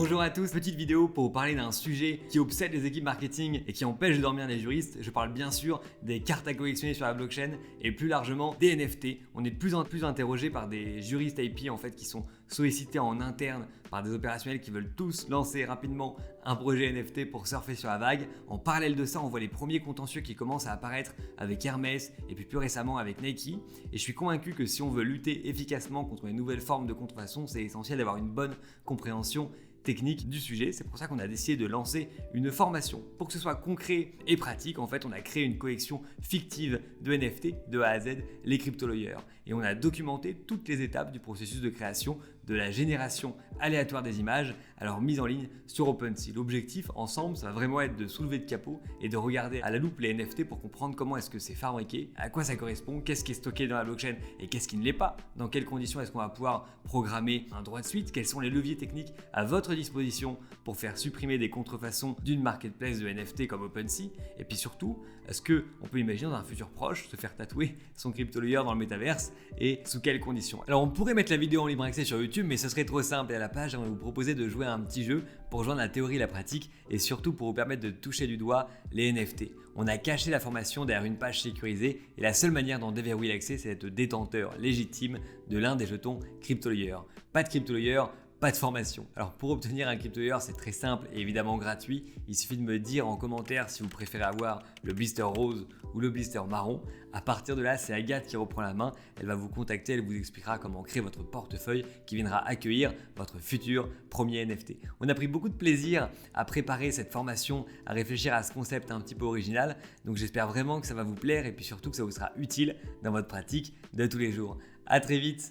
Bonjour à tous, petite vidéo pour vous parler d'un sujet qui obsède les équipes marketing et qui empêche de dormir les juristes. Je parle bien sûr des cartes à collectionner sur la blockchain et plus largement des NFT. On est de plus en plus interrogé par des juristes IP en fait qui sont sollicités en interne par des opérationnels qui veulent tous lancer rapidement un projet NFT pour surfer sur la vague. En parallèle de ça, on voit les premiers contentieux qui commencent à apparaître avec Hermès et puis plus récemment avec Nike. Et je suis convaincu que si on veut lutter efficacement contre les nouvelles formes de contrefaçon, c'est essentiel d'avoir une bonne compréhension technique du sujet. C'est pour ça qu'on a décidé de lancer une formation. Pour que ce soit concret et pratique, en fait, on a créé une collection fictive de NFT de A à Z, les Crypto-Lawyers. Et on a documenté toutes les étapes du processus de création, de la génération aléatoire des images, alors mise en ligne sur OpenSea. L'objectif ensemble, ça va vraiment être de soulever le capot et de regarder à la loupe les NFT pour comprendre comment est-ce que c'est fabriqué, à quoi ça correspond, qu'est-ce qui est stocké dans la blockchain et qu'est-ce qui ne l'est pas, dans quelles conditions est-ce qu'on va pouvoir programmer un droit de suite, quels sont les leviers techniques à votre disposition pour faire supprimer des contrefaçons d'une marketplace de NFT comme OpenSea, et puis surtout, est-ce qu'on peut imaginer dans un futur proche se faire tatouer son Crypto-Lawyer dans le métaverse et sous quelles conditions. Alors on pourrait mettre la vidéo en libre accès sur YouTube, mais ce serait trop simple et à la place, j'aimerais vous proposer de jouer à un petit jeu pour joindre la théorie et la pratique et surtout pour vous permettre de toucher du doigt les NFT. On a caché la formation derrière une page sécurisée et la seule manière d'en déverrouiller l'accès, c'est d'être détenteur légitime de l'un des jetons Crypto-Lawyer. Pas de Crypto-Lawyer, pas de formation. Alors pour obtenir un Crypto-Lawyer, c'est très simple et évidemment gratuit. Il suffit de me dire en commentaire si vous préférez avoir le blister rose ou le blister marron. À partir de là, c'est Agathe qui reprend la main. Elle va vous contacter, elle vous expliquera comment créer votre portefeuille qui viendra accueillir votre futur premier NFT. On a pris beaucoup de plaisir à préparer cette formation, à réfléchir à ce concept un petit peu original. Donc j'espère vraiment que ça va vous plaire et puis surtout que ça vous sera utile dans votre pratique de tous les jours. À très vite.